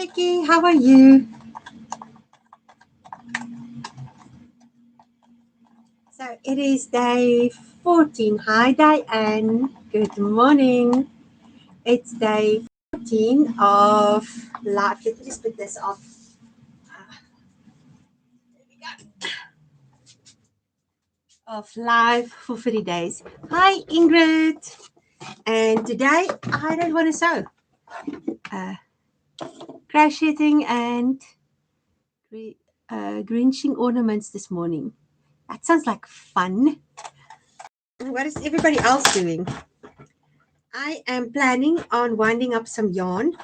Nikki, how are you? So it is day 14. Hi, Diane. Good morning. It's day 14 of live. Let me just put this off. There we go. Of live for 30 days. Hi, Ingrid. And today I don't want to sew. Crocheting and grinching ornaments this morning. That sounds like fun. What is everybody else doing? I am planning on winding up some yarn.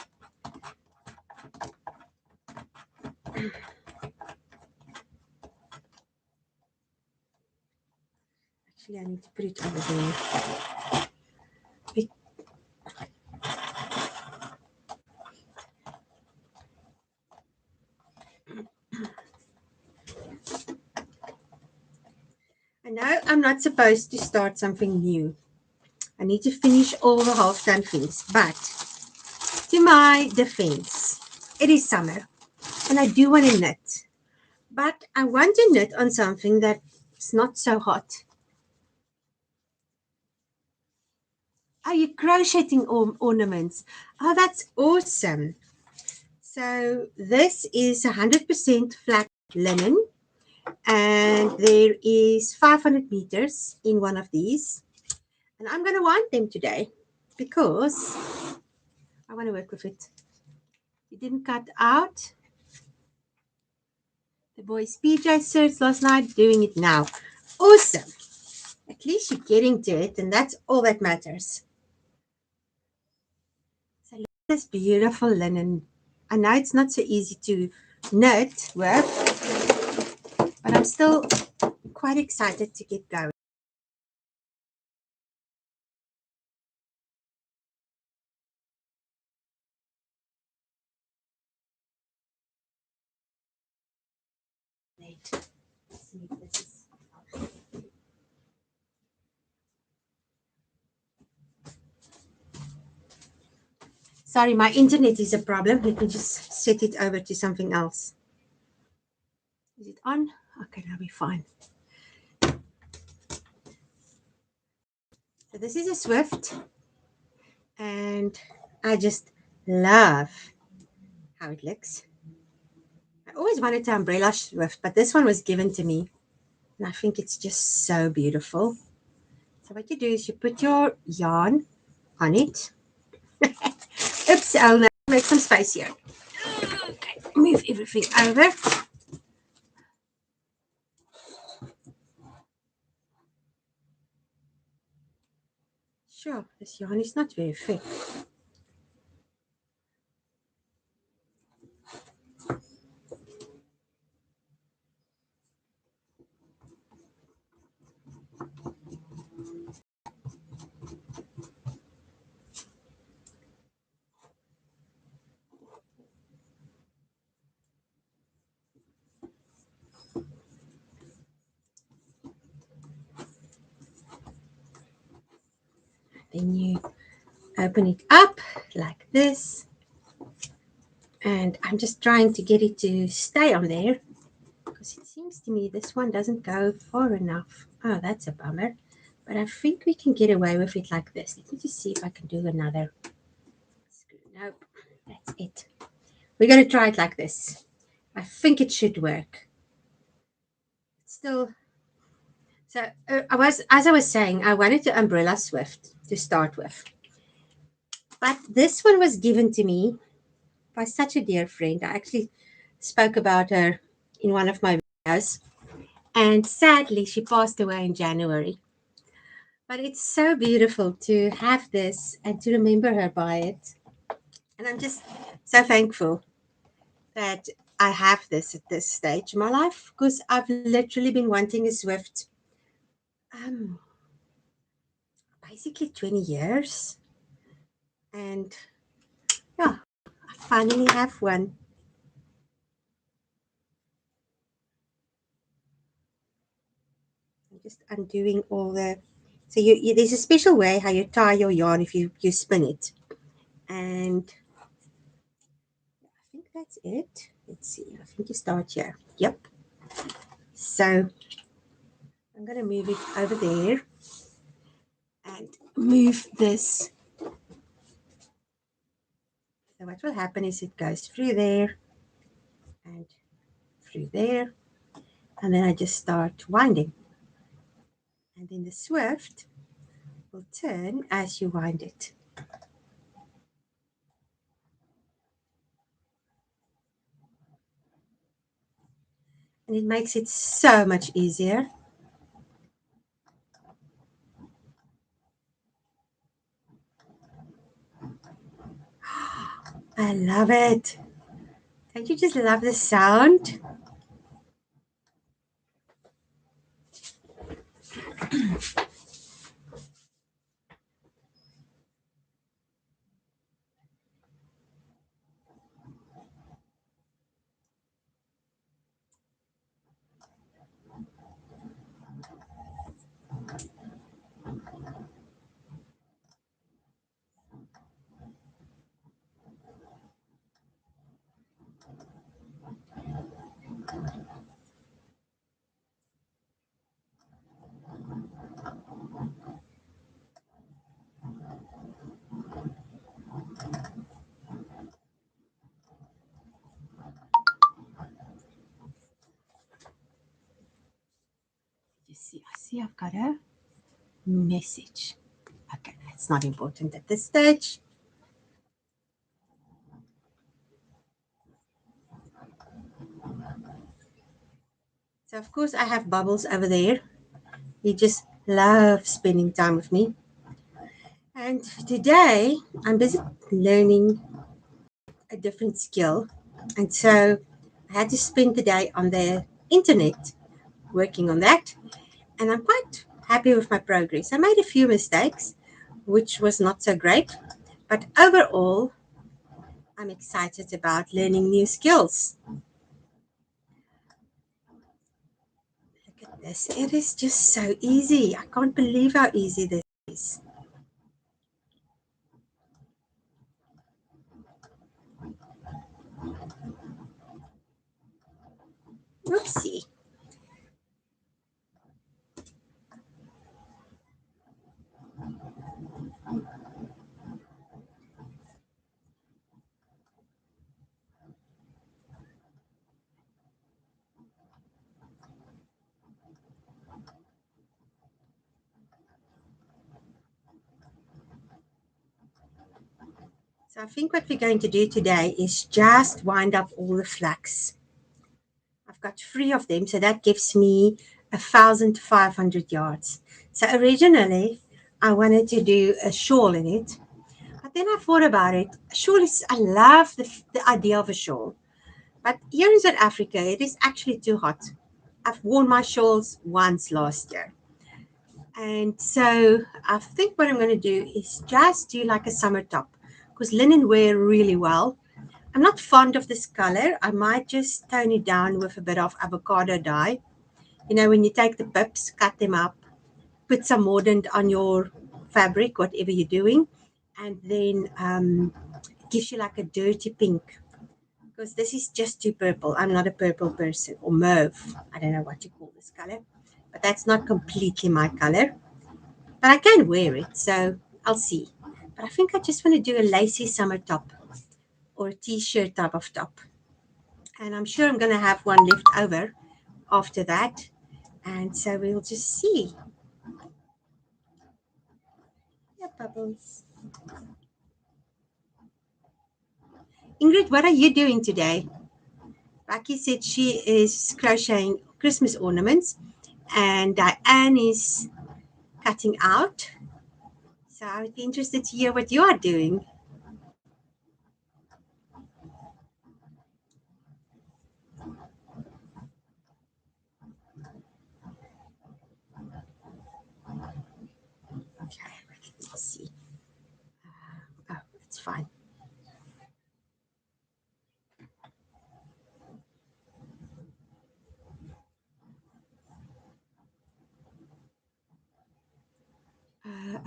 Actually, I need to put it over there. I know I'm not supposed to start something new. I need to finish all the half-done things. But to my defense, it is summer and I do want to knit. But I want to knit on something that's not so hot. Are you crocheting ornaments? Oh, that's awesome. So this is 100% flat linen. And there is 500 meters in one of these. And I'm going to wind them today because I want to work with it. It didn't cut out. The boys' PJ shirts last night, doing it now. Awesome. At least you're getting to it, and that's all that matters. So look at this beautiful linen. I know it's not so easy to knit with, but I'm still quite excited to get going. Sorry, my internet is a problem. Let me just set it over to something else. Is it on? Okay, now we're fine. So this is a Swift, and I just love how it looks. I always wanted to umbrella Swift, but this one was given to me, and I think it's just so beautiful. So what you do is you put your yarn on it. Oops, I'll make some space here. Okay, move everything over. Sure, this yarn is not very thick. Then you open it up like this, and I'm just trying to get it to stay on there because it seems to me this one doesn't go far enough. Oh, that's a bummer, but I think we can get away with it like this. Let me just see if I can do another screw. Nope, that's it. We're going to try it like this. I think it should work. Still, so as I was saying, I wanted to umbrella Swift to start with, but this one was given to me by such a dear friend. I actually spoke about her in one of my videos, and sadly she passed away in January. But it's so beautiful to have this and to remember her by it, and I'm just so thankful that I have this at this stage in my life because I've literally been wanting a Swift basically 20 years, and yeah, I finally have one. I'm just undoing all the, so you there's a special way how you tie your yarn if you spin it, and I think that's it. Let's see. I think you start here. Yep. So I'm going to move it over there and move this. So what will happen is it goes through there and through there. And then I just start winding. And then the swift will turn as you wind it. And it makes it so much easier. I love it. Don't you just love the sound? You see, I see I've got a message. Okay, it's not important at this stage. So of course I have Bubbles over there. He just loves spending time with me. And today I'm busy learning a different skill. And so I had to spend the day on the internet working on that. And I'm quite happy with my progress. I made a few mistakes, which was not so great. But overall, I'm excited about learning new skills. Look at this. It is just so easy. I can't believe how easy this is. Oopsie. So I think what we're going to do today is just wind up all the flax. I've got 3 of them, so that gives me 1,500 yards. So originally, I wanted to do a shawl in it, but then I thought about it. A shawl is, I love the idea of a shawl, but here in South Africa, it is actually too hot. I've worn my shawls once last year. And so I think what I'm going to do is just do like a summer top because linen wear really well. I'm not fond of this color. I might just tone it down with a bit of avocado dye. You know, when you take the pips, cut them up, put some mordant on your fabric, whatever you're doing, and then it gives you like a dirty pink. Because this is just too purple. I'm not a purple person, or mauve. I don't know what you call this color, but that's not completely my color. But I can wear it, so I'll see. But I think I just want to do a lacy summer top or a t-shirt type of top. And I'm sure I'm going to have one left over after that. And so we'll just see. Yeah, Bubbles. Ingrid, what are you doing today? Becky said she is crocheting Christmas ornaments, and Diane is cutting out. So I would be interested to hear what you are doing. Okay, let's see. Oh, it's fine.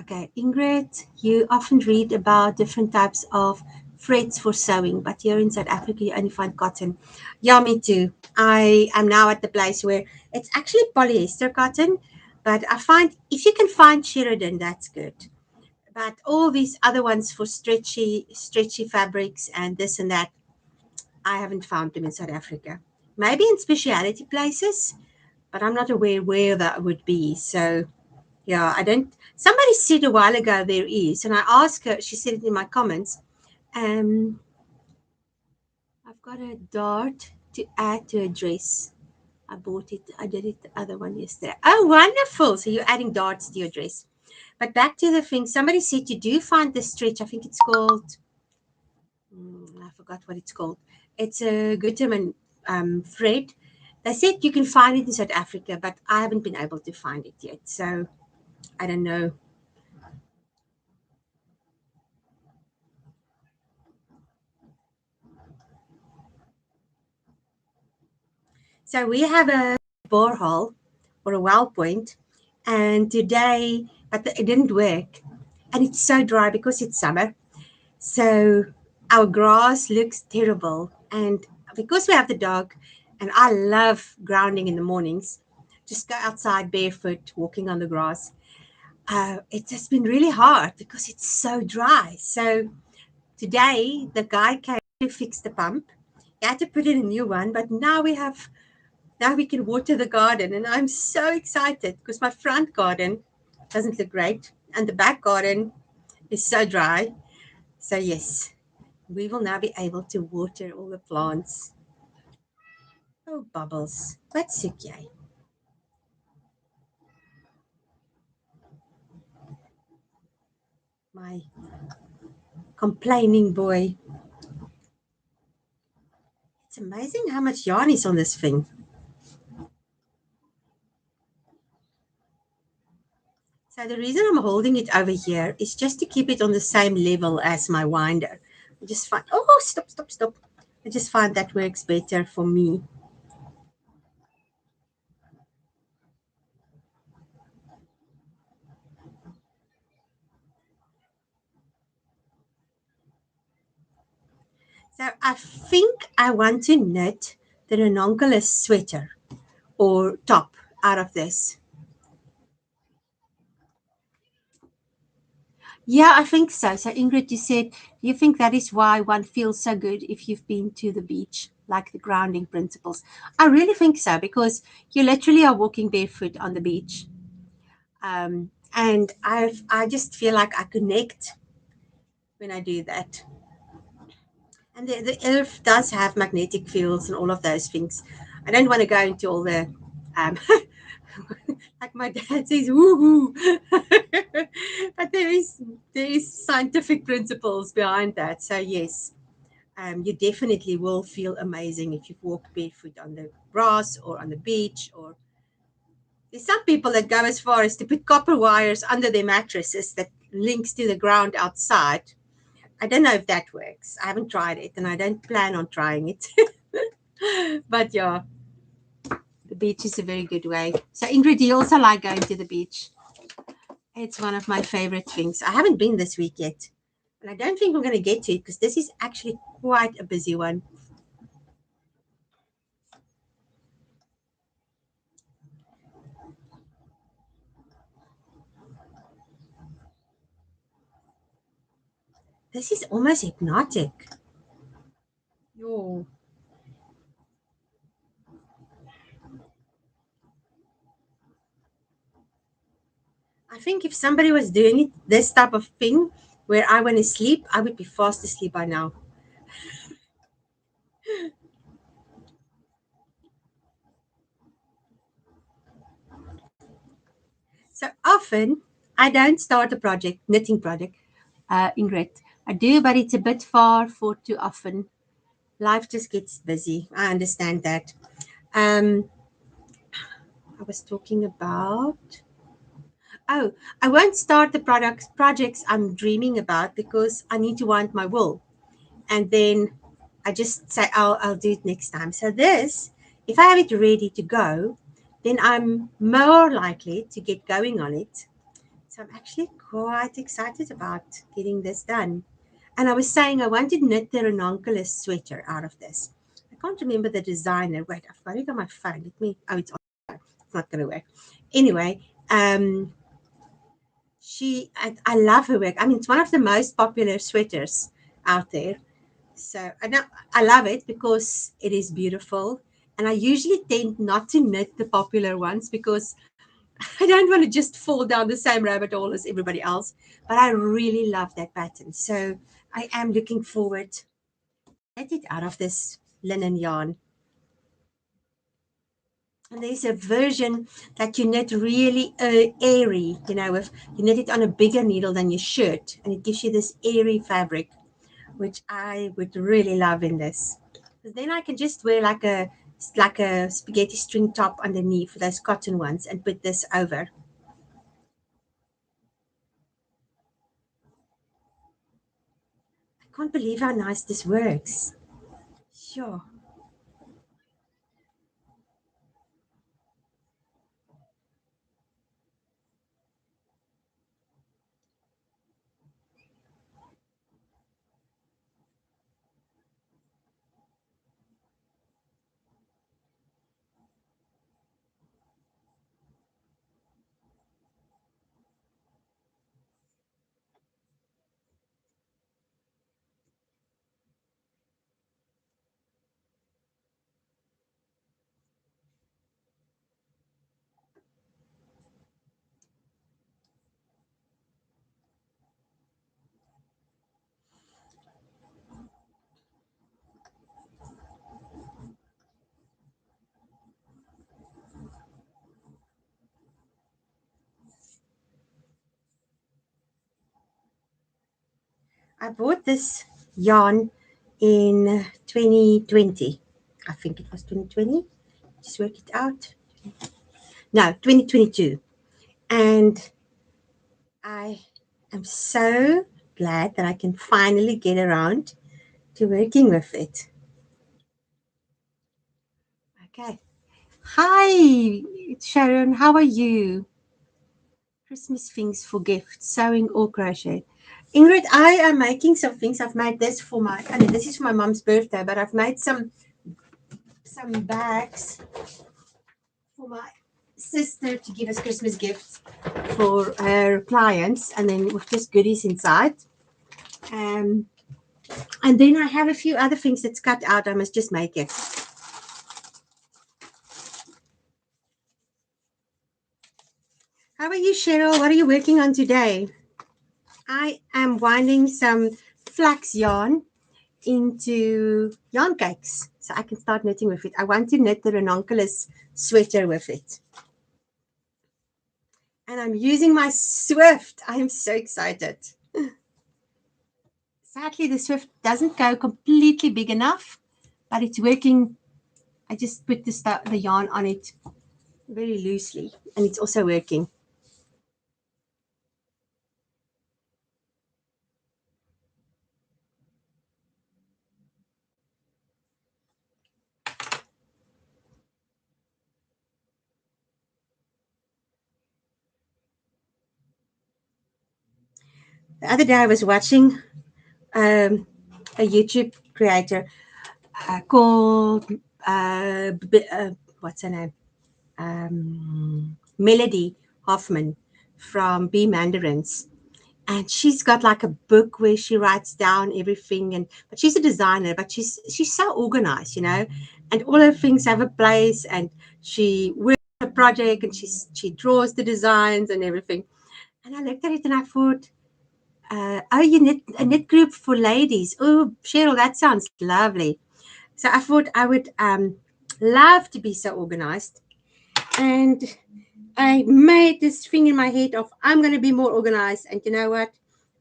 Okay, Ingrid, you often read about different types of threads for sewing, but here in South Africa, you only find cotton. Yeah, me too. I am now at the place where it's actually polyester cotton, but I find if you can find Sheridan, that's good. But all these other ones for stretchy fabrics and this and that, I haven't found them in South Africa. Maybe in specialty places, but I'm not aware where that would be. So yeah, I don't. Somebody said a while ago there is, and I asked her. She said it in my comments. Um, I've got a dart to add to a dress. I bought it. I did it the other one yesterday. Oh, wonderful! So you're adding darts to your dress. But back to the thing. Somebody said you do find the stretch. I think it's called. I forgot what it's called. It's a Gutermann thread. They said you can find it in South Africa, but I haven't been able to find it yet. So I don't know. So we have a borehole or a well point, and today, but it didn't work, and it's so dry because it's summer. So our grass looks terrible, and because we have the dog, and I love grounding in the mornings, just go outside barefoot, walking on the grass. It has been really hard because it's so dry. So today, the guy came to fix the pump. He had to put in a new one, but now we can water the garden, and I'm so excited because my front garden doesn't look great and the back garden is so dry. So yes, we will now be able to water all the plants. Oh, bubbles, that's okay. My complaining boy. It's amazing how much yarn is on this thing. So the reason I'm holding it over here is just to keep it on the same level as my winder. I just find, oh, stop. I just find that works better for me. So I think I want to knit the ranunculus sweater or top out of this. Yeah, I think so. So Ingrid, you said you think that is why one feels so good if you've been to the beach, like the grounding principles. I really think so because you literally are walking barefoot on the beach, and I just feel like I connect when I do that. And the earth does have magnetic fields and all of those things. I don't want to go into all the um, like my dad says, woohoo. But there is scientific principles behind that. So yes, you definitely will feel amazing if you walk barefoot on the grass or on the beach. Or there's some people that go as far as to put copper wires under their mattresses that links to the ground outside. I don't know if that works. I haven't tried it, and I don't plan on trying it. But yeah, the beach is a very good way. So Ingrid, you also like going to the beach? It's one of my favorite things. I haven't been this week yet, and I don't think I'm going to get to it because this is actually quite a busy one. This is almost hypnotic. Yo. I think if somebody was doing it, this type of thing, where I want to sleep, I would be fast asleep by now. So often, I don't start a project, knitting project, Ingrid. I do, but it's a bit far for too often. Life just gets busy. I understand that. Um, I was talking about. Oh, I won't start the projects I'm dreaming about because I need to wind my wool, and then I just say I'll do it next time. So this, if I have it ready to go, then I'm more likely to get going on it. So I'm actually quite excited about getting this done. And I was saying I want to knit the ranunculus sweater out of this. I can't remember the designer. Wait, I've got it on my phone. Let me. Oh, it's not going to work. Anyway, I love her work. I mean, it's one of the most popular sweaters out there. So I love it because it is beautiful. And I usually tend not to knit the popular ones because I don't want to just fall down the same rabbit hole as everybody else. But I really love that pattern. So I am looking forward to get it out of this linen yarn. And there's a version that you knit really airy, if you knit it on a bigger needle than your shirt, and it gives you this airy fabric, which I would really love in this. Because then I can just wear like a spaghetti string top underneath for those cotton ones and put this over. I can't believe how nice this works. Sure. I bought this yarn in 2020. I think it was 2020. Just work it out. No, 2022. And I am so glad that I can finally get around to working with it. Okay. Hi, Sharon. How are you? Christmas things for gifts, sewing or crochet. Ingrid, I am making some things. I've made this for I mean, this is for my mom's birthday, but I've made some bags for my sister to give as Christmas gifts for her clients, and then with just goodies inside. Um, and then I have a few other things that's cut out. I must just make it. How are you, Cheryl? What are you working on today? I am winding some flax yarn into yarn cakes so I can start knitting with it. I want to knit the ranunculus sweater with it. And I'm using my Swift. I am so excited. Sadly, the Swift doesn't go completely big enough, but it's working. I just put the yarn on it very loosely, and it's also working. The other day, I was watching a YouTube creator called what's her name? Melody Hoffman from B Mandarins. And she's got like a book where she writes down everything. And but she's a designer, but she's so organized, and all her things have a place. And she works on a project, and she draws the designs and everything. And I looked at it and I thought, oh, you knit a knit group for ladies. Oh, Cheryl, that sounds lovely. So I thought I would love to be so organized. And I made this thing in my head of I'm going to be more organized. And you know what?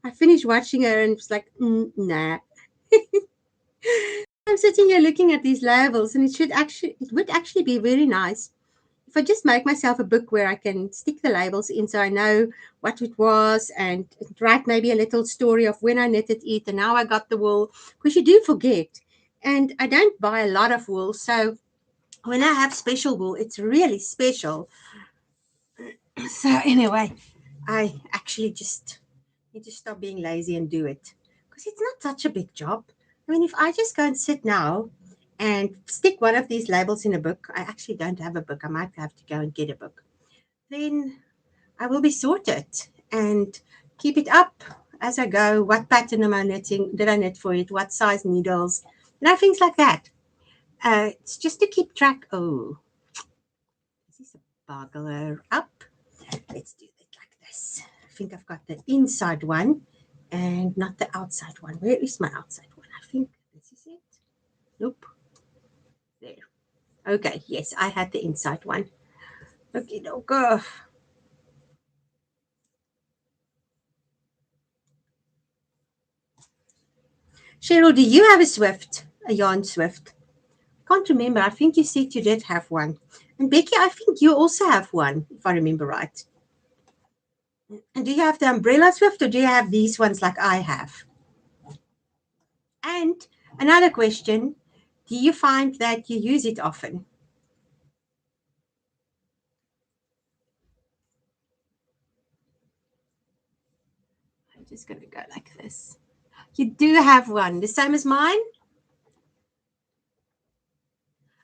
I finished watching her and it was like, nah. I'm sitting here looking at these labels, and it would actually be very nice if I just make myself a book where I can stick the labels in so I know what it was, and write maybe a little story of when I knitted it and how I got the wool, because you do forget. And I don't buy a lot of wool, so when I have special wool, it's really special. So anyway, I actually just need to stop being lazy and do it because it's not such a big job. I mean, if I just go and sit now and stick one of these labels in a book, I actually don't have a book. I might have to go and get a book. Then I will be sorted and keep it up as I go. What pattern am I knitting? Did I knit for it? What size needles? Things like that. It's just to keep track. Oh, this is a bugler up. Let's do it like this. I think I've got the inside one and not the outside one. Where is my outside one? I think this is it. Nope. There. Okay. Yes, I had the inside one. Okay, go. Cheryl, do you have a Swift? A yarn Swift? Can't remember. I think you said you did have one. And Becky, I think you also have one, if I remember right. And do you have the umbrella Swift or do you have these ones like I have? And another question, do you find that you use it often? I'm just going to go like this. You do have one, the same as mine?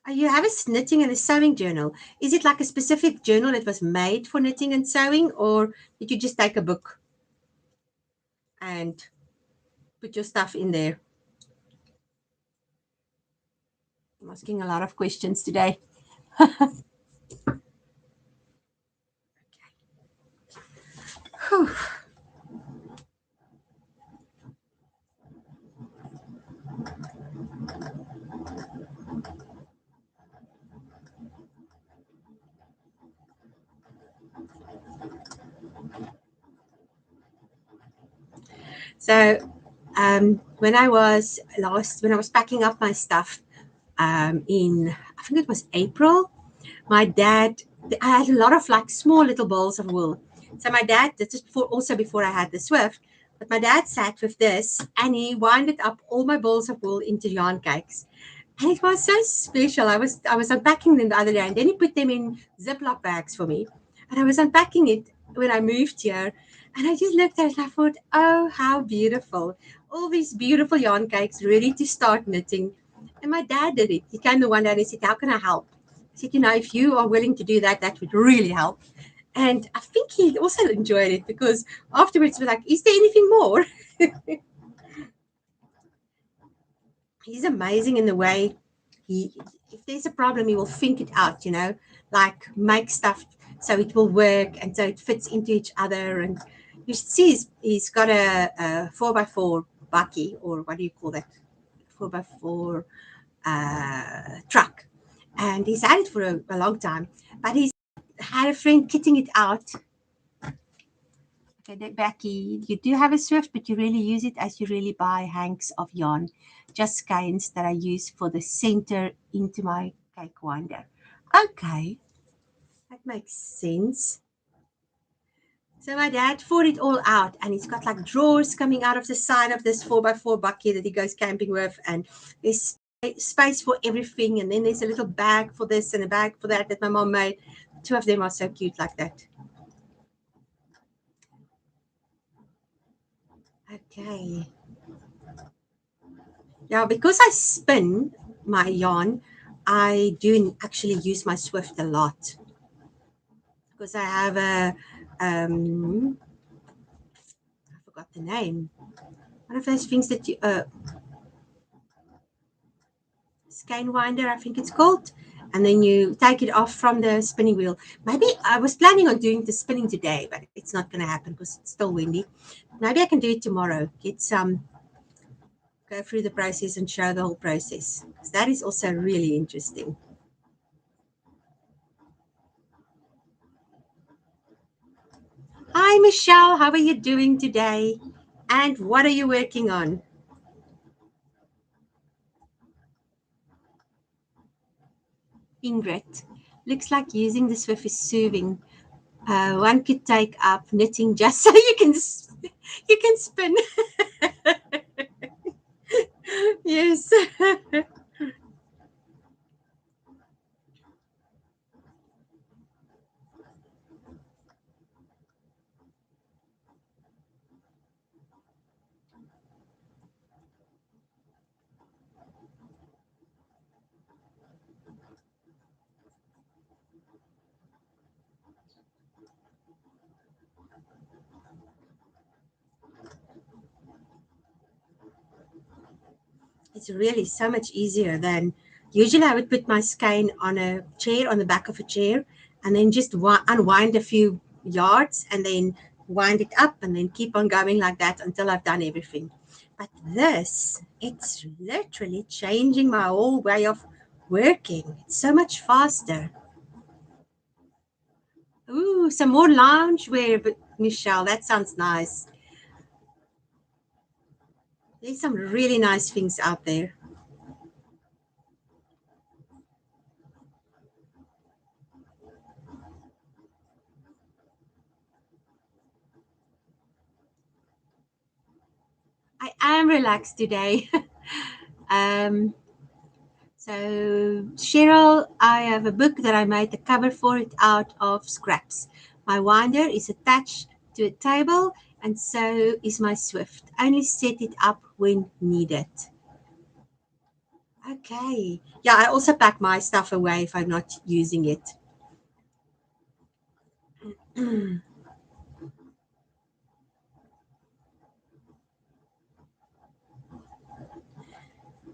Oh, you have a knitting and a sewing journal. Is it like a specific journal that was made for knitting and sewing, or did you just take a book and put your stuff in there? I'm asking a lot of questions today. Whew. So when I was packing up my stuff in, I think it was April, my dad, I had a lot of like small little balls of wool. So my dad, this is also before I had the Swift, but my dad sat with this and he winded up all my balls of wool into yarn cakes. And it was so special. I was unpacking them the other day and then he put them in Ziploc bags for me. And I was unpacking it when I moved here. And I just looked at it and I thought, oh, how beautiful. All these beautiful yarn cakes ready to start knitting. And my dad did it. He came the one day and he said, how can I help? I said, if you are willing to do that, that would really help. And I think he also enjoyed it because afterwards we're like, is there anything more? He's amazing in the way if there's a problem, he will think it out, like make stuff so it will work and so it fits into each other. And you should see he's got a 4x4 bucky, or what do you call that? 4x4 truck. And he's had it for a long time, but he's had a friend kitting it out. Okay, Becky, you do have a Swift, but you really use it as you really buy hanks of yarn, just skeins that I use for the center into my cake winder. Okay, that makes sense. So my dad thought it all out, and he's got like drawers coming out of the side of this 4x4 bucket that he goes camping with, and there's space for everything, and then there's a little bag for this and a bag for that my mom made. Two of them are so cute like that. Okay. Yeah, because I spin my yarn, I do actually use my Swift a lot because I have I forgot the name. One of those things that you, skein winder, I think it's called. And then you take it off from the spinning wheel. Maybe I was planning on doing the spinning today, but it's not going to happen because it's still windy. Maybe I can do it tomorrow. Get some, go through the process and show the whole process. Because that is also really interesting. Hi, Michelle. How are you doing today? And what are you working on? Ingrid, looks like using the Swift is soothing. One could take up knitting just so you can spin. Yes. It's really so much easier than usually I would put my skein on a chair, on the back of a chair, and then just unwind a few yards and then wind it up and then keep on going like that until I've done everything. But this, it's literally changing my whole way of working. It's so much faster. Ooh, some more loungewear, but Michelle, that sounds nice. There's some really nice things out there. I am relaxed today. um, so, Cheryl, I have a book that I made the cover for it out of scraps. My winder is attached to a table, and so is my Swift. Only set it up when needed. Okay. Yeah, I also pack my stuff away if I'm not using it.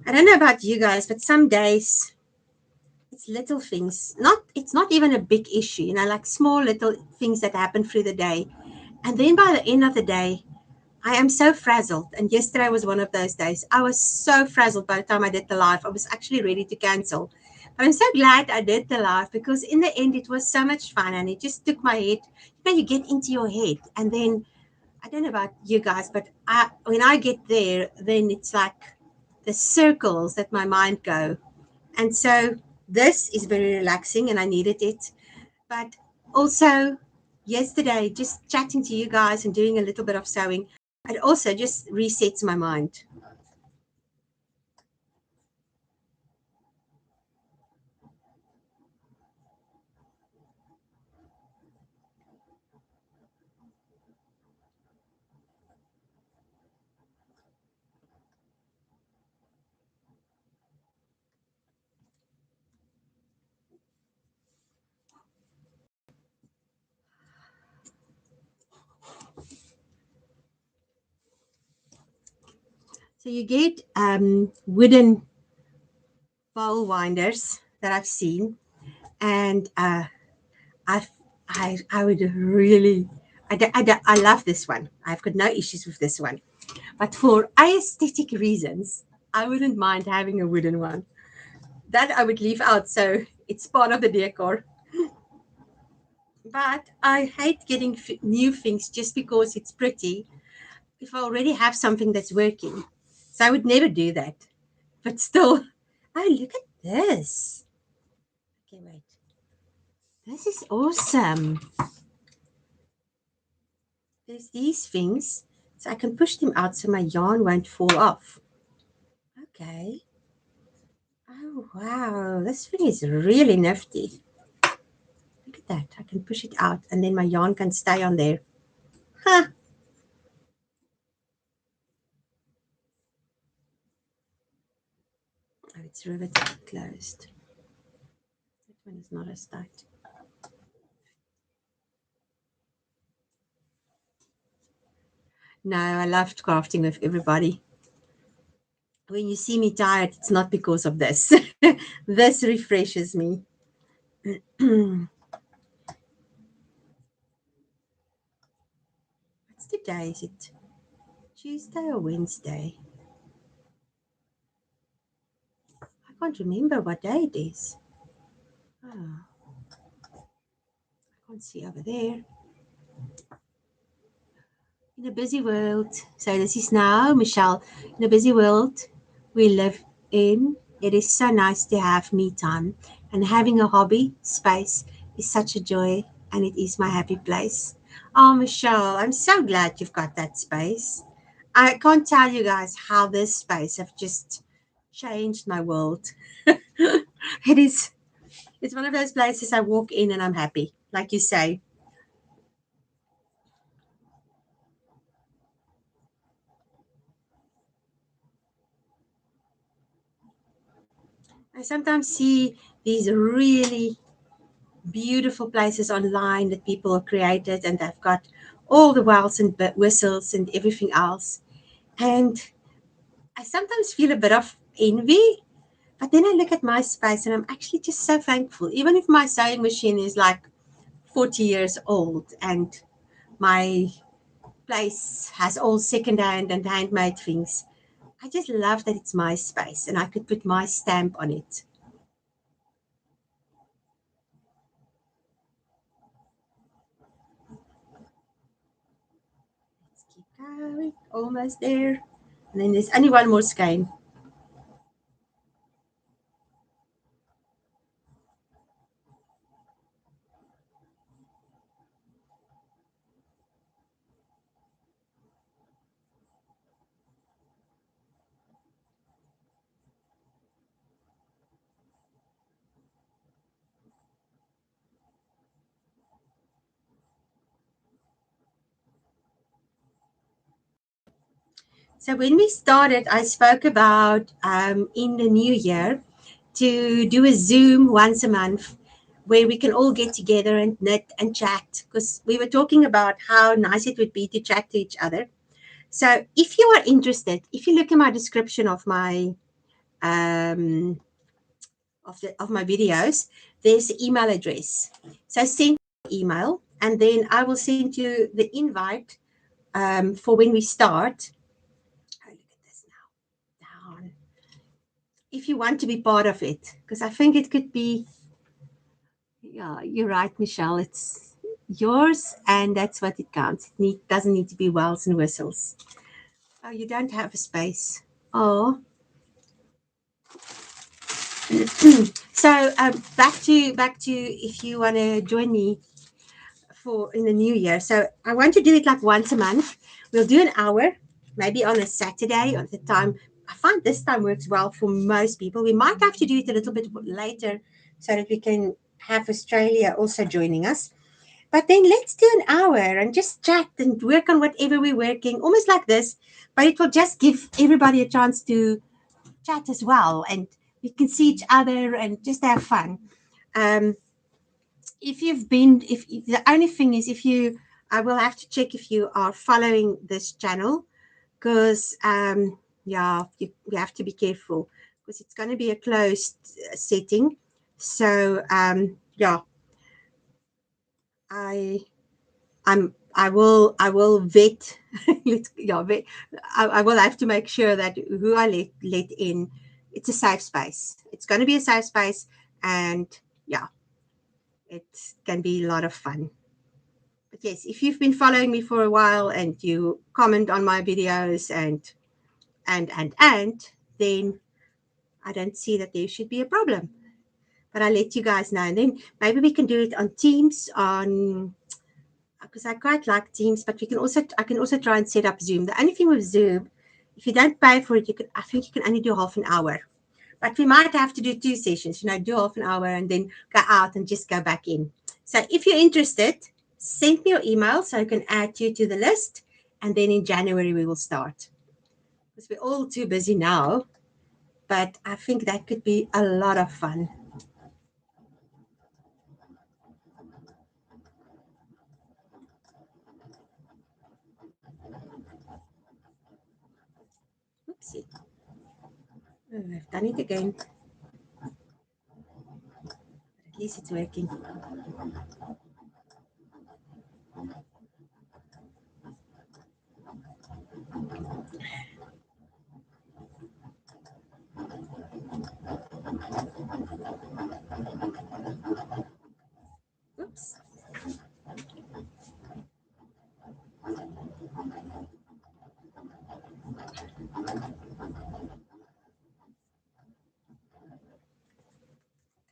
I don't know about you guys, but some days it's little things. It's not even a big issue, like small little things that happen through the day. And then by the end of the day, I am so frazzled. And yesterday was one of those days. I was so frazzled by the time I did the live. I was actually ready to cancel. But I'm so glad I did the live because in the end it was so much fun and it just took my head. You get into your head. And then I don't know about you guys, but when I get there, then it's like the circles that my mind go. And so this is very relaxing and I needed it. But also, yesterday, just chatting to you guys and doing a little bit of sewing, it also just resets my mind. So you get wooden bowl winders that I've seen, and I, I would really, I love this one. I've got no issues with this one. But for aesthetic reasons, I wouldn't mind having a wooden one. That I would leave out, so it's part of the decor. But I hate getting new things just because it's pretty if I already have something that's working. So I would never do that. But still, oh, look at this. Okay, wait. This is awesome. There's these things, so I can push them out so my yarn won't fall off. Okay. Oh, wow. This thing is really nifty. Look at that. I can push it out and then my yarn can stay on there. Huh. Oh, it's riveted closed. That one is not as tight. No, I loved crafting with everybody. When you see me tired, it's not because of this. This refreshes me. What's the day? Is it Tuesday or Wednesday? I can't remember what day it is. Oh, I can't see over there. In a busy world, so this is now Michelle. In a busy world we live in, it is so nice to have me time, and having a hobby space is such a joy, and it is my happy place. Oh, Michelle, I'm so glad you've got that space. I can't tell you guys how this space have just changed my world. It is, it's one of those places I walk in and I'm happy, like you say. I sometimes see these really beautiful places online that people have created, and they've got all the bells and whistles and everything else. And I sometimes feel a bit of envy. But then I look at my space and I'm actually just so thankful. Even if my sewing machine is like 40 years old and my place has all second-hand and handmade things, I just love that it's my space and I could put my stamp on it. Let's keep going. Almost there. And then there's only one more skein. So when we started, I spoke about in the new year to do a Zoom once a month where we can all get together and knit and chat, because we were talking about how nice it would be to chat to each other. So if you are interested, if you look at my description of my um, of my videos, there's the email address. So send email, and then I will send you the invite for when we start. Oh, look at this now. Down. If you want to be part of it, because I think it could be, yeah, you're right, Michelle. It's yours, and that's what it counts. Doesn't need to be bells and whistles. Oh, you don't have a space. Oh, so back to if you want to join me for in the new year. So I want to do it like once a month. We'll do an hour, maybe on a Saturday or the time. I find this time works well for most people. We might have to do it a little bit later so that we can have Australia also joining us. But then let's do an hour and just chat and work on whatever we're working, almost like this. But it will just give everybody a chance to chat as well, and we can see each other and just have fun. Um, if you've been, if the only thing is, if you, I will have to check if you are following this channel, because yeah, you have to be careful because it's going to be a closed setting. So yeah, I I will vet. Yeah, vet. I will have to make sure that who I let in, it's a safe space. It's going to be a safe space, and yeah, it can be a lot of fun. But yes, if you've been following me for a while and you comment on my videos and then I don't see that there should be a problem. But I'll let you guys know, and then maybe we can do it on Teams on, because I quite like Teams, but we can also I can also try and set up Zoom. The only thing with Zoom, if you don't pay for it, I think you can only do half an hour. But we might have to do two sessions, do half an hour and then go out and just go back in. So if you're interested, send me your email so I can add you to the list. And then in January, we will start. Because we're all too busy now. But I think that could be a lot of fun. Oopsie. Oh, I've done it again. At least it's working. Oops.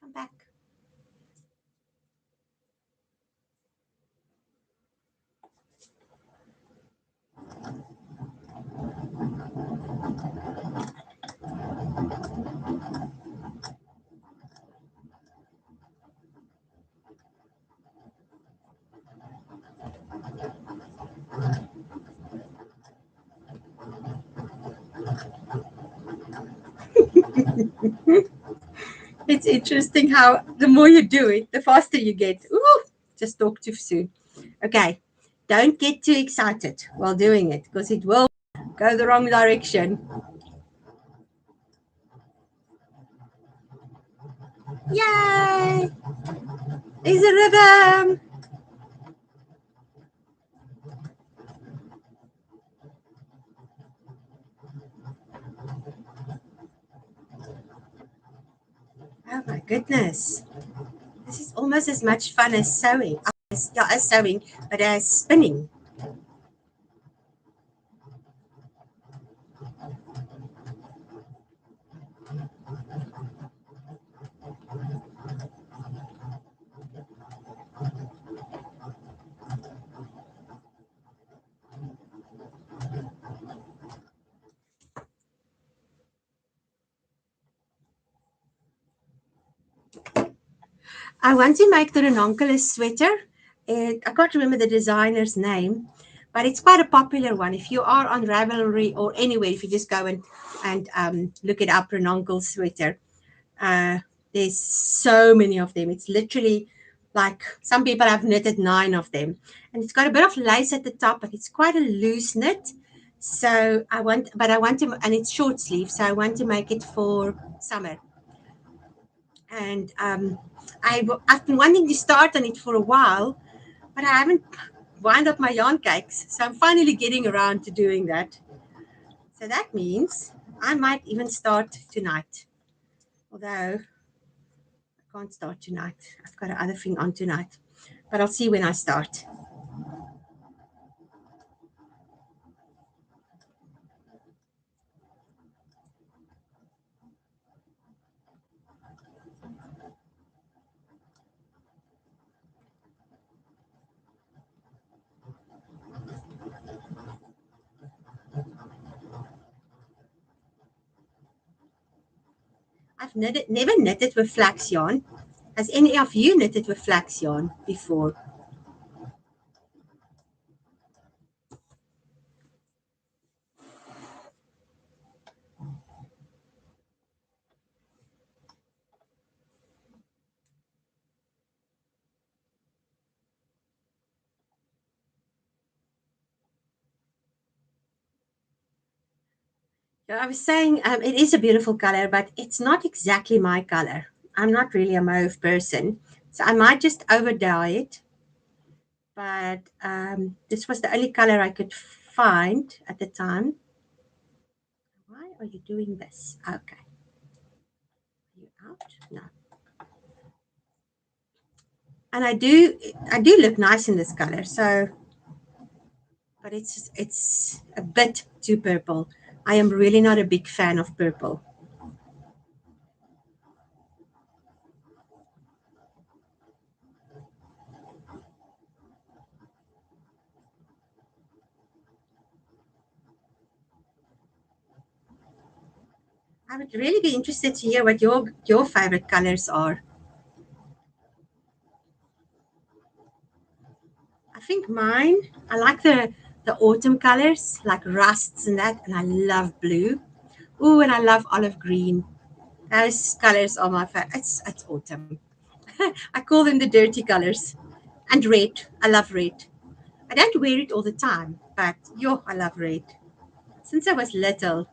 Come back. It's interesting how the more you do it, the faster you get. Ooh, just talk too soon. Okay, don't get too excited while doing it because it will go the wrong direction. Yay! There's a rhythm. Oh my goodness. This is almost as much fun as sewing. As sewing, but as spinning. I want to make the ranunculus sweater. I can't remember the designer's name, but it's quite a popular one. If you are on Ravelry or anywhere, if you just go and look it up, ranuncle sweater, uh, there's so many of them. It's literally like some people have knitted 9 of them, and it's got a bit of lace at the top, but it's quite a loose knit. So I want to, and it's short sleeve, so I want to make it for summer. And I've been wanting to start on it for a while, but I haven't wound up my yarn cakes. So I'm finally getting around to doing that. So that means I might even start tonight. Although I can't start tonight. I've got another thing on tonight. But I'll see when I start. I've never knitted with flax yarn. Has any of you knitted with flax yarn before? Yeah, I was saying it is a beautiful color, but it's not exactly my color. I'm not really a mauve person, so I might just over dye it. But this was the only color I could find at the time. Why are you doing this? Okay, are you out? No. And I do look nice in this color. So, but it's a bit too purple. I am really not a big fan of purple. I would really be interested to hear what your favorite colors are. I think mine, I like the autumn colors, like rusts and that, and I love blue. Oh, and I love olive green. Those colors are my favorite. It's autumn. I call them the dirty colors. And red. I love red. I don't wear it all the time, but yo, I love red. Since I was little,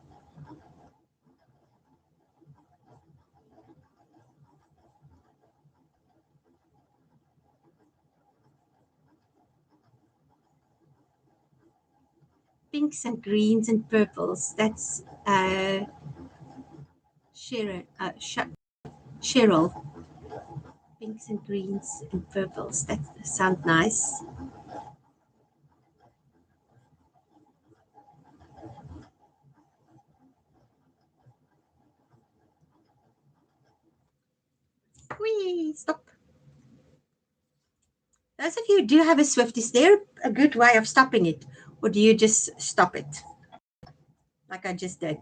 pinks and greens and purples. That's Cheryl. Cheryl. Pinks and greens and purples. That sounds nice. Whee! Stop. Those of you who do have a Swift, is there a good way of stopping it? Or do you just stop it like I just did?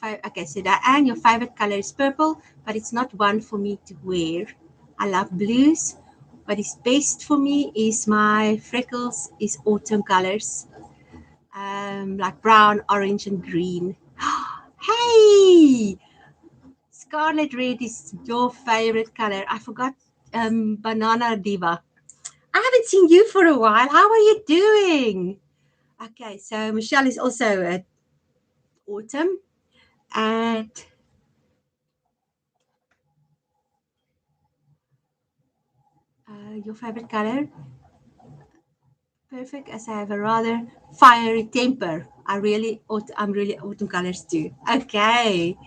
Okay, so Diane, your favorite color is purple, but it's not one for me to wear. I love blues, but it's best for me is my freckles is autumn colors, like brown, orange, and green. Hey, Scarlet red is your favorite color. I forgot Banana Diva. I haven't seen you for a while. How are you doing? Okay, so Michelle is also at autumn. And your favorite color? Perfect, as I have a rather fiery temper. I'm really autumn colors too. Okay.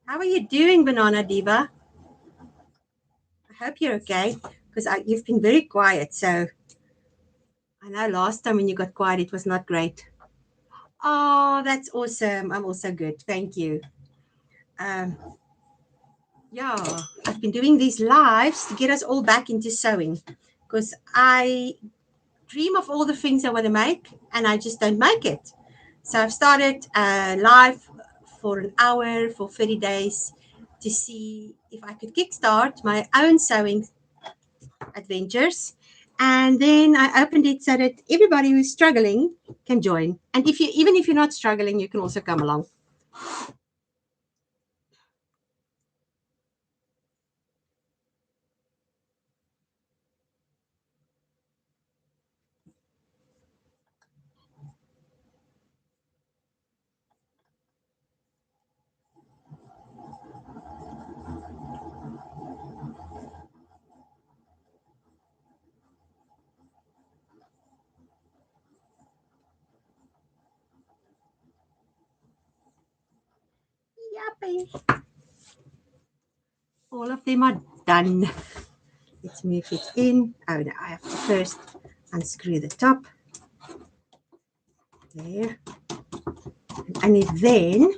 How are you doing, Banana Diva? I hope you're okay because you've been very quiet. So I know last time when you got quiet, it was not great. Oh, that's awesome. I'm also good. Thank you. Um, yeah, I've been doing these lives to get us all back into sewing because I dream of all the things I want to make and I just don't make it. So I've started live for an hour for 30 days to see if I could kickstart my own sewing adventures. And then I opened it so that everybody who's struggling can join. And even if you're not struggling, you can also come along. Yuppie. All of them are done. Let's move it in. Oh no, I have to first unscrew the top. There. And only then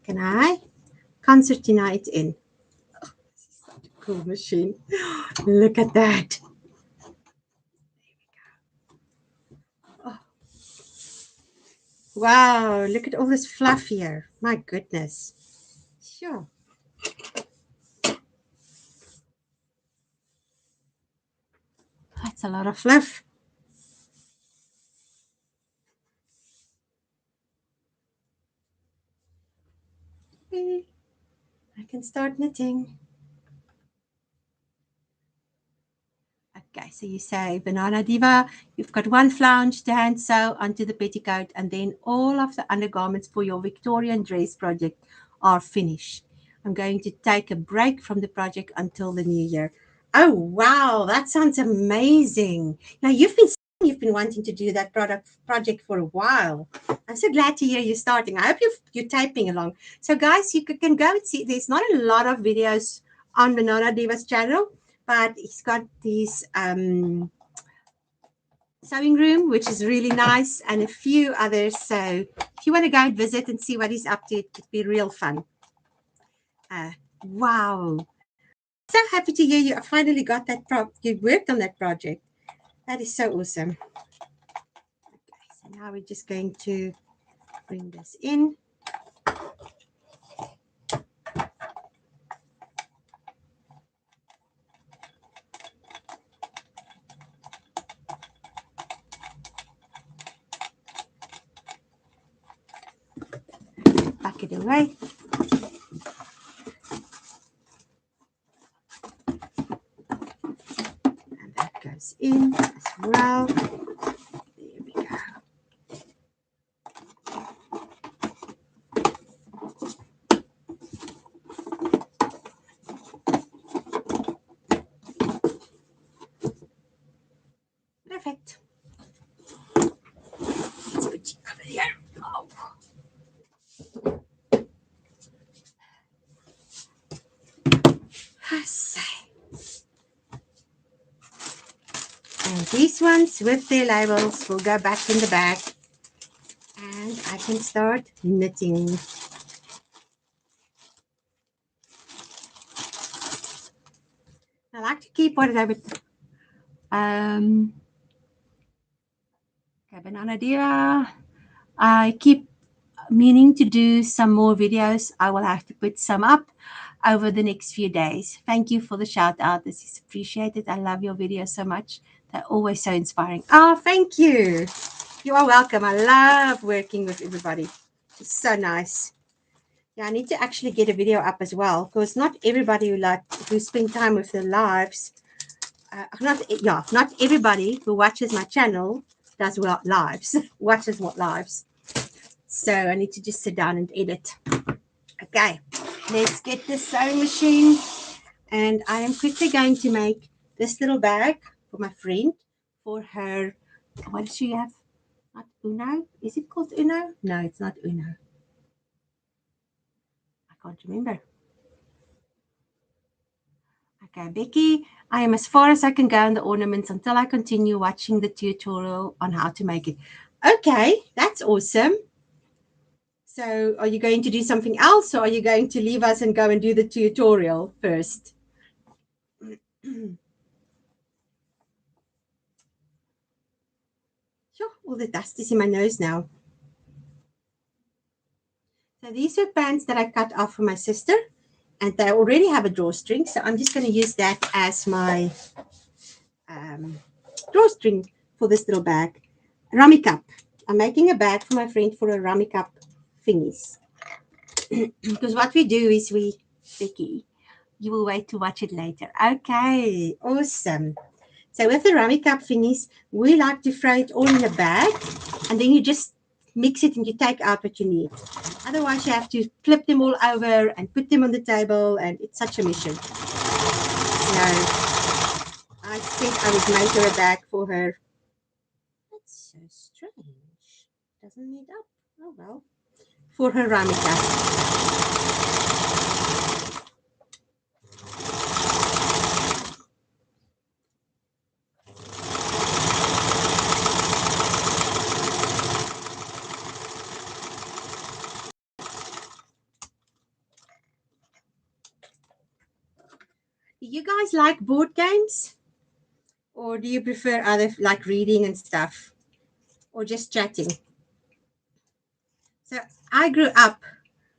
can I concertina it in. This is such a cool machine. Look at that. Oh, wow, look at all this fluff here. My goodness. Sure. That's a lot of fluff. I can start knitting. Okay, so you say, Banana Diva, you've got one flange to hand sew onto the petticoat, and then all of the undergarments for your Victorian dress project are finished. I'm going to take a break from the project until the new year. Oh, wow, that sounds amazing. Now, you've been wanting to do that project for a while. I'm so glad to hear you're starting. I hope you're typing along. So, guys, you can go and see. There's not a lot of videos on Banana Diva's channel, but he's got this sewing room, which is really nice, and a few others. So if you want to go and visit and see what he's up to, it'd be real fun. Uh, wow. So happy to hear you finally got that you worked on that project. That is so awesome. Okay, so now we're just going to bring this in. Pack it away. And that goes in as well. There we go. Perfect. Let's put you over here. Oh. And these ones with their labels will go back in the bag. And I can start knitting. I like to keep what I would. Okay, Banana Diva. I keep meaning to do some more videos. I will have to put some up over the next few days. Thank you for the shout out. This is appreciated. I love your videos so much. They're always so inspiring. Oh, thank you. You are welcome. I love working with everybody. It's so nice. Yeah, I need to actually get a video up as well, because not everybody who spend time with their lives, not everybody who watches my channel does lives, watches what lives. So I need to just sit down and edit. Okay, let's get the sewing machine. And I am quickly going to make this little bag for my friend, for her. What does she have? Not Uno? Is it called Uno? No, it's not Uno. I can't remember. Okay, Becky, I am as far as I can go in the ornaments until I continue watching the tutorial on how to make it. Okay, that's awesome. So are you going to do something else, or are you going to leave us and go and do the tutorial first? Sure, all the dust is in my nose now. So these are pants that I cut off for my sister, and they already have a drawstring. So I'm just going to use that as my drawstring for this little bag. Rummy cup. I'm making a bag for my friend for a rummy cup thingies. Because what we do is Vicky, you will wait to watch it later. Okay, awesome. So with the rummy cup thingies, we like to throw it all in a bag, and then you just mix it and you take out what you need. Otherwise, you have to flip them all over and put them on the table, and it's such a mission. So I said I would make her a bag for her. That's so strange. Doesn't need up. Oh well. For her rummy cup. Do you guys like board games? Or do you prefer other, like reading and stuff? Or just chatting? So I grew up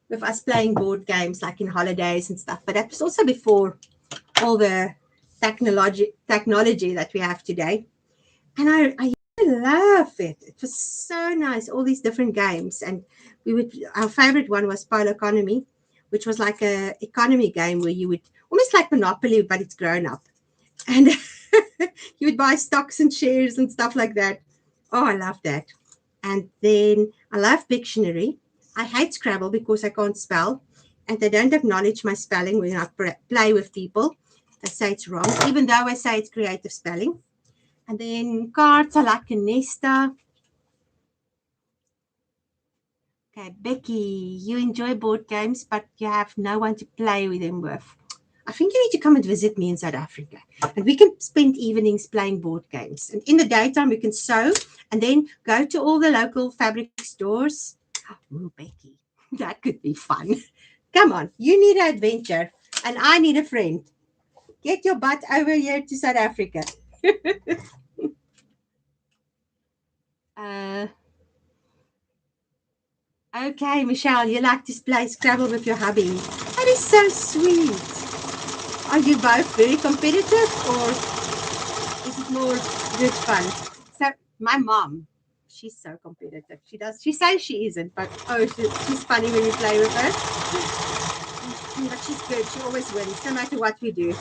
with us playing board games like in holidays and stuff, but that was also before all the technology that we have today. And I love it. It was so nice, all these different games. And our favorite one was Pile Economy, which was like a economy game where you would almost like Monopoly, but it's grown up. And you would buy stocks and shares and stuff like that. Oh, I love that. And then I love Pictionary. I hate Scrabble because I can't spell, and they don't acknowledge my spelling when I play with people. They say it's wrong, even though I say it's creative spelling. And then cards, I like a Nesta. Okay, Becky, you enjoy board games, but you have no one to play with them with. I think you need to come and visit me in South Africa, and we can spend evenings playing board games. And in the daytime, we can sew, and then go to all the local fabric stores. Oh, Becky, that could be fun. Come on, you need an adventure, and I need a friend. Get your butt over here to South Africa. uh, okay, Michelle, you like to play Scrabble with your hubby. That is so sweet. Are you both very competitive, or is it more good fun? So my mom, she's so competitive. She says she isn't, but oh, she's funny when you play with her. But she's good. She always wins, no matter what we do.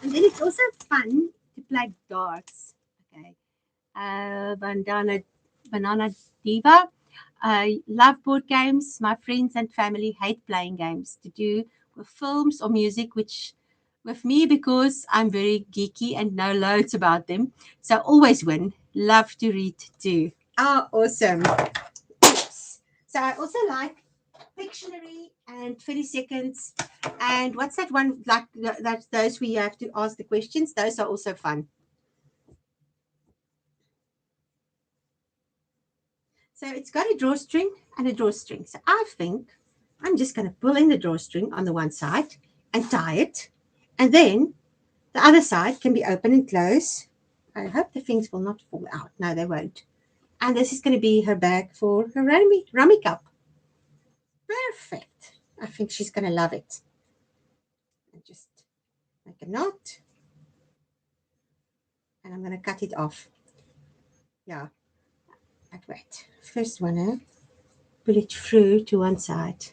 And then it's also fun to play darts. Okay. Banana Diva. I love board games. My friends and family hate playing games to do with films or music, which with me, because I'm very geeky and know loads about them. So always win. Love to read too. Oh, awesome. Yes. So I also like Pictionary and 30 seconds. And what's that one? Like that's those where you have to ask the questions. Those are also fun. So it's got a drawstring and a drawstring. So I think I'm just going to pull in the drawstring on the one side and tie it. And then the other side can be open and close. I hope the things will not fall out. No, they won't. And this is going to be her bag for her rummy cup. Perfect. I think she's going to love it. And just make a knot. And I'm going to cut it off. Yeah. But wait. First one, pull it through to one side.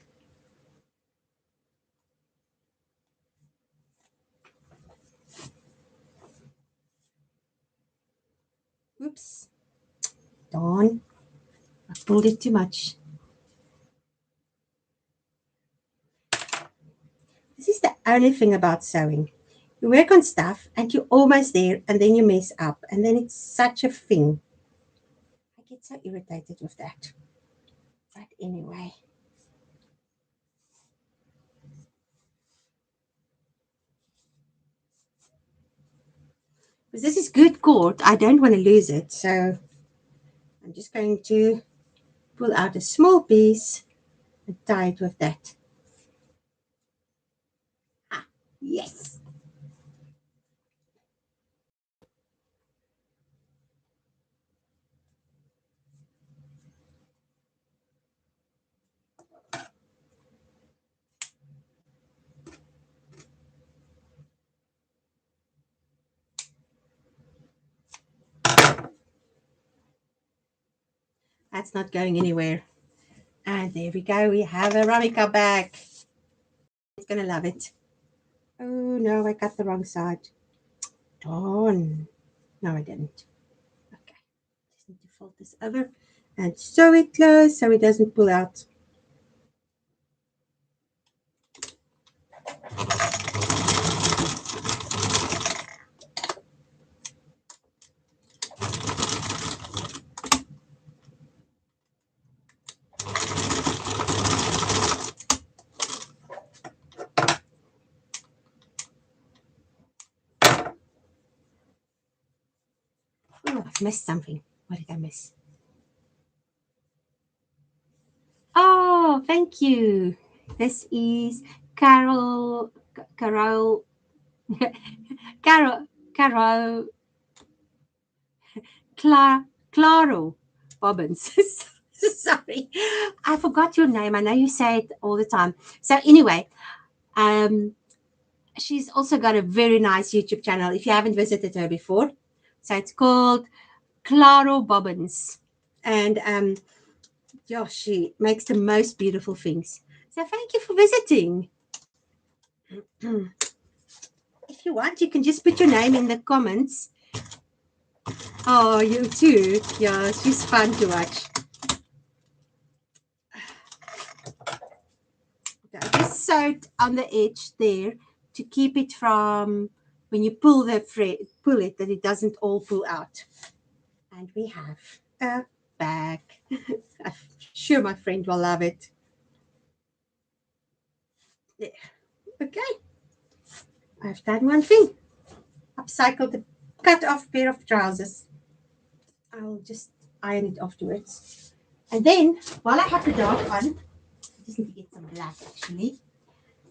Oops. Darn. I pulled it too much. This is the only thing about sewing. You work on stuff and you're almost there and then you mess up and then it's such a thing. I get so irritated with that. But anyway. Because this is good cord, I don't want to lose it. So I'm just going to pull out a small piece and tie it with that. Ah, yes. That's not going anywhere. And there we go. We have a Ramika bag. It's going to love it. Oh, no, I cut the wrong side. Darn. No, I didn't. Okay. Just need to fold this over and sew it close so it doesn't pull out. Oh, I've missed something. What did I miss? Oh, thank you. This is Carol, Carol, Claro Bobbins. Sorry, I forgot your name. I know you say it all the time. So anyway, she's also got a very nice YouTube channel if you haven't visited her before. So it's called Claro Bobbins. And yeah, she makes the most beautiful things. So thank you for visiting. If you want, you can just put your name in the comments. Oh, you too. Yeah, she's fun to watch. Okay, just sew it on the edge there to keep it from when you pull the thread, pull it, that it doesn't all pull out. And we have a bag. I'm sure my friend will love it. There. Okay. I've done one thing. Upcycled the cut off pair of trousers. I'll just iron it afterwards. And then, while I have the dark on, I just need to get some black actually.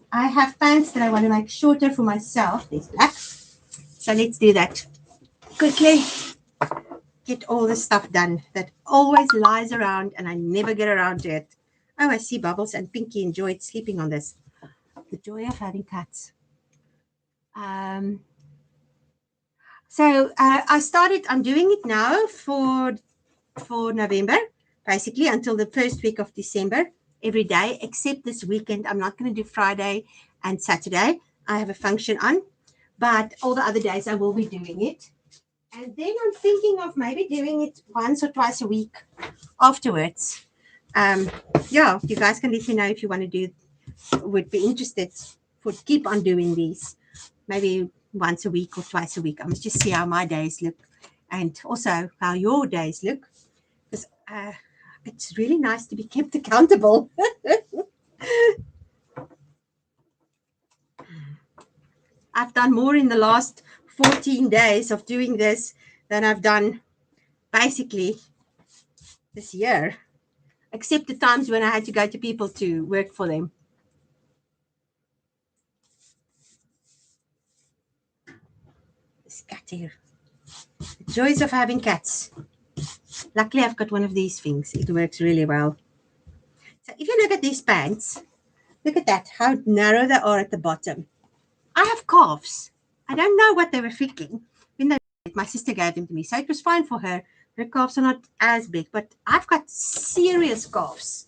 I have pants that I want to make shorter for myself. There's black. So let's do that quickly. Get all the stuff done that always lies around and I never get around to it. Oh, I see Bubbles and Pinky enjoyed sleeping on this. The joy of having cats. So I started, I'm doing it now for November, basically until the first week of December, every day, except this weekend. I'm not going to do Friday and Saturday. I have a function on, but all the other days I will be doing it. And then I'm thinking of maybe doing it once or twice a week afterwards. Yeah, you guys can let me know if you want to do, would be interested for keep on doing these. Maybe once a week or twice a week. I must just see how my days look and also how your days look. Because it's really nice to be kept accountable. I've done more in the last 14 days of doing this than I've done basically this year, except the times when I had to go to people to work for them. This cat here. The joys of having cats. Luckily, I've got one of these things. It works really well. So if you look at these pants, Look at that, how narrow they are at the bottom. I have calves. I don't know what they were thinking when they, my sister gave them to me, so it was fine for her. Her calves are not as big, but I've got serious calves.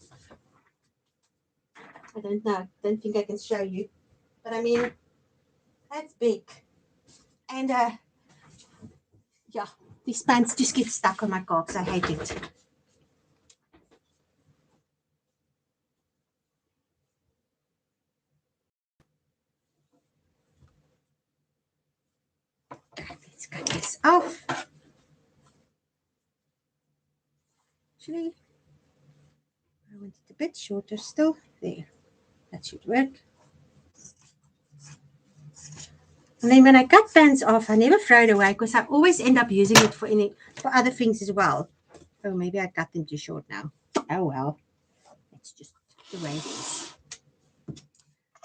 I don't know. Don't think I can show you, but I mean, that's big. And yeah, these pants just get stuck on my calves. I hate it. Let's cut this off. Actually, I want it a bit shorter still. There, that should work. And then when I cut pants off, I never throw it away because I always end up using it for other things as well. Oh, maybe I cut them too short now. Oh well, it's just the way it is.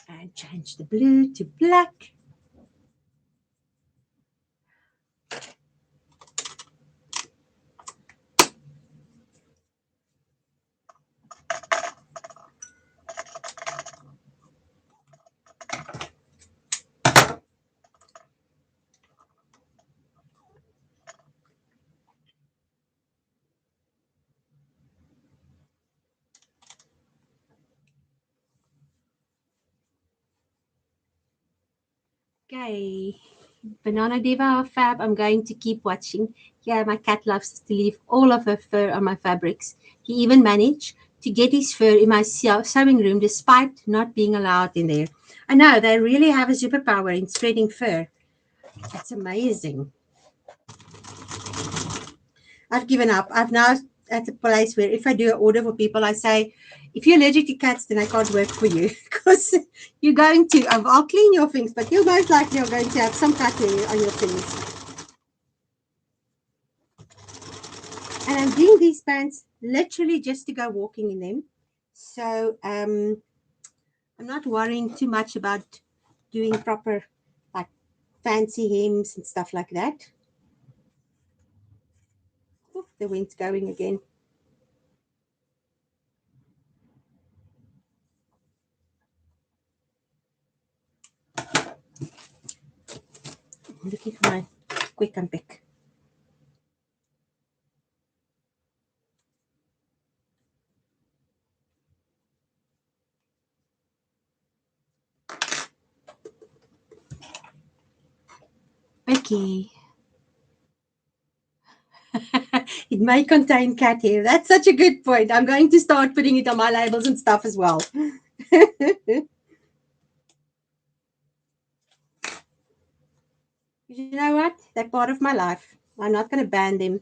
And change the blue to black. Okay, Banana Diva Fab, I'm going to keep watching. Yeah, my cat loves to leave all of her fur on my fabrics. He even managed to get his fur in my sewing room despite not being allowed in there. I know, they really have a superpower in spreading fur. It's amazing. I've given up. I've now at a place where if I do an order for people, I say, if you're allergic to cats, then I can't work for you because you're going to, I'll clean your things, but you're most likely are going to have some cat hair on your things. And I'm doing these pants literally just to go walking in them. So I'm not worrying too much about doing proper like fancy hems and stuff like that. Oh, the wind's going again. I'm looking for my quick unpick. Becky. It may contain cat hair. That's such a good point. I'm going to start putting it on my labels and stuff as well. You know what? They're part of my life. I'm not going to ban them.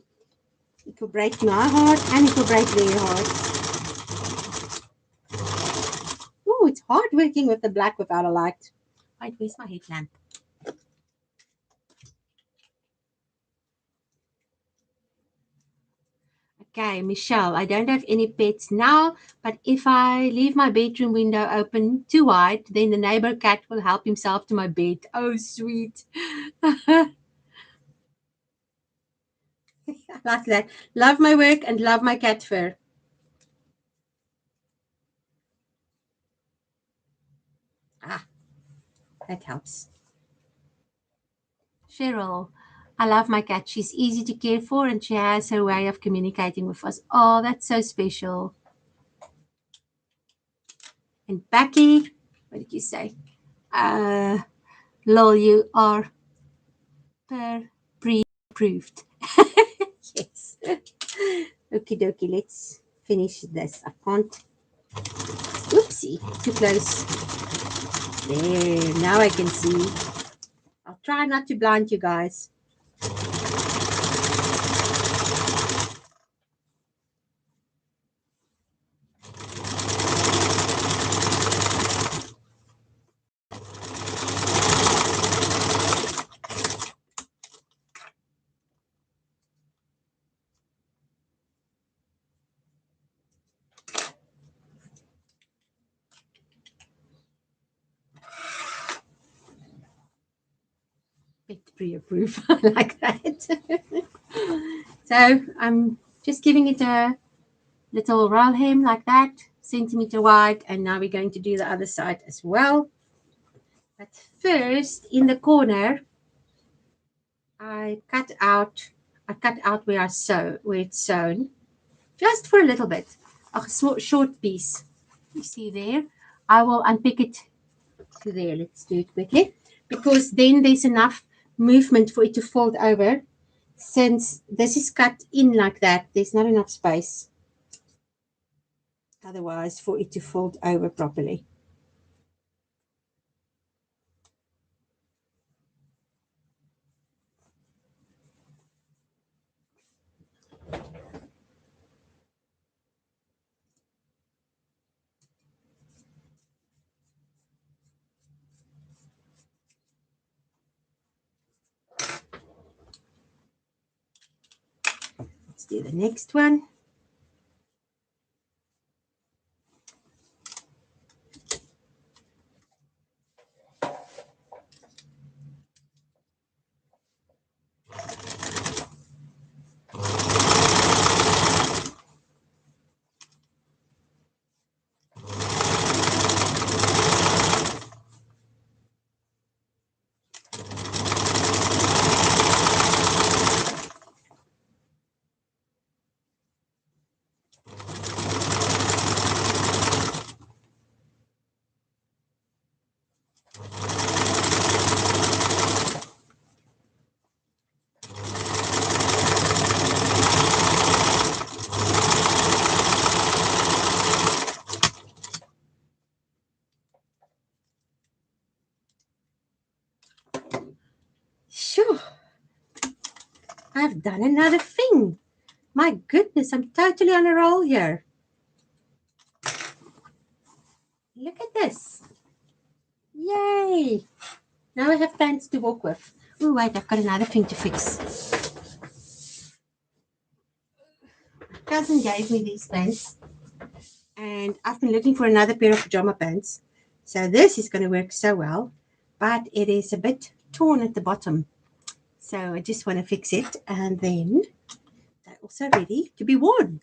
It will break my heart and it will break their hearts. Oh, it's hard working with the black without a light. Wait, where's my headlamp? Okay, Michelle, I don't have any pets now, but if I leave my bedroom window open too wide, then the neighbor cat will help himself to my bed. Oh, sweet. I like that. Love my work and love my cat fur. Ah, that helps. Cheryl, I love my cat. She's easy to care for and she has her way of communicating with us. Oh, that's so special. And Becky, what did you say? Lol, you are pre-approved. Yes. Okie dokie, let's finish this. I can't. Oopsie, too close. There, now I can see. I'll try not to blind you guys. Pre-approve. I like that. So I'm just giving it a little roll hem like that. centimeter wide, and now we're going to do the other side as well. But first, in the corner, I cut out where it's sewn, just for a little bit, a short piece. You see there? I will unpick it to there. Let's do it quickly, because then there's enough movement for it to fold over. Since this is cut in like that, there's not enough space otherwise for it to fold over properly. Let's do the next one. Sure, I've done another thing. My goodness, I'm totally on a roll here. Look at this. Yay. Now I have pants to walk with. Oh, wait, I've got another thing to fix. My cousin gave me these pants, and I've been looking for another pair of pajama pants. So this is going to work so well, but it is a bit torn at the bottom. So I just want to fix it, and then they're also ready to be worn.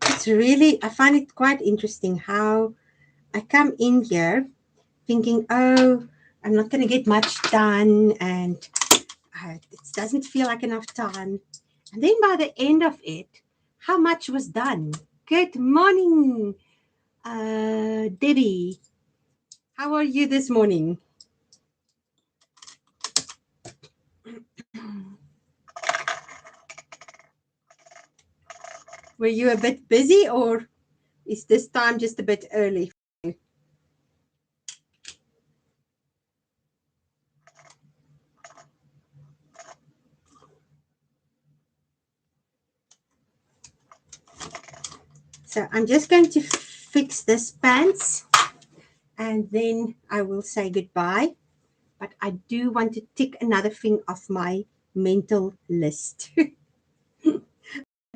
It's really, I find it quite interesting how I come in here thinking, oh, I'm not going to get much done, and it doesn't feel like enough time. And then by the end of it, how much was done? Good morning, Debbie. How are you this morning? Were you a bit busy, or is this time just a bit early? So I'm just going to fix this pants, and then I will say goodbye. But I do want to tick another thing off my mental list.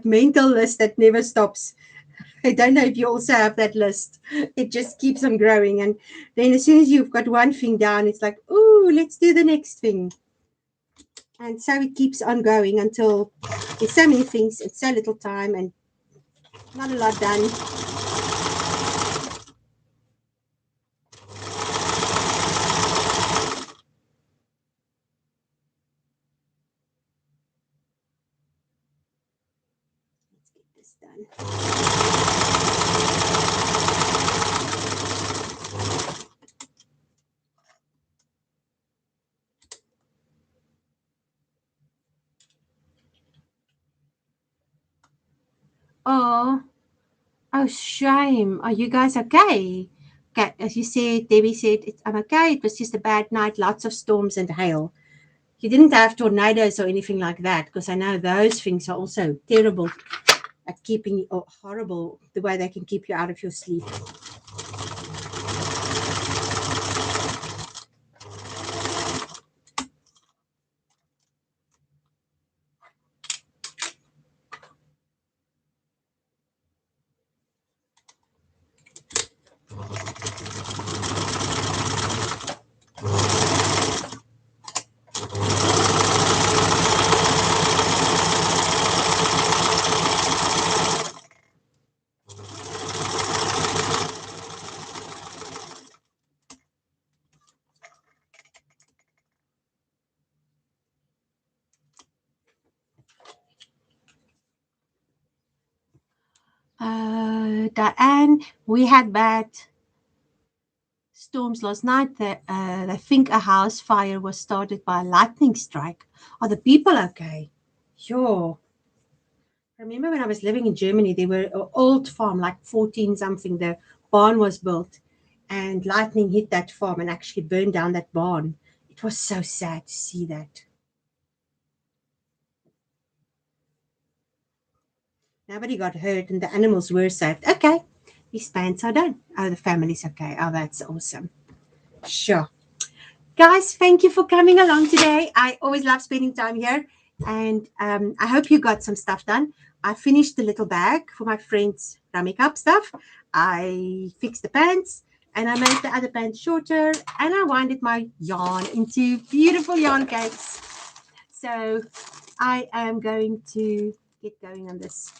Mental list that never stops. I don't know if you also have that list. It just keeps on growing. And then as soon as you've got one thing down, it's like, oh, let's do the next thing. And so it keeps on going until there's so many things and so little time and not a lot done. Let's get this done. Oh, shame. Are you guys okay? Okay, as you said, Debbie said, I'm okay. It was just a bad night, lots of storms and hail. You didn't have tornadoes or anything like that, because I know those things are also terrible at keeping, or horrible, the way they can keep you out of your sleep. Diane, we had bad storms last night. They think a house fire was started by a lightning strike. Are the people okay? Sure. Remember when I was living in Germany, there were an old farm, like 14 something, the barn was built, and lightning hit that farm and actually burned down that barn. It was so sad to see that. Nobody got hurt and the animals were saved. Okay, these pants are done. Oh, the family's okay. Oh, that's awesome. Sure. Guys, thank you for coming along today. I always love spending time here, and I hope you got some stuff done. I finished the little bag for my friend's rummy cup stuff. I fixed the pants, and I made the other pants shorter, and I winded my yarn into beautiful yarn cakes. So I am going to get going on this.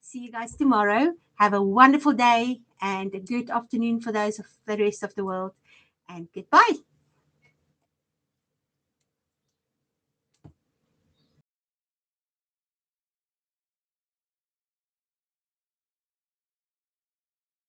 See you guys tomorrow. Have a wonderful day and a good afternoon for those of the rest of the world. And goodbye.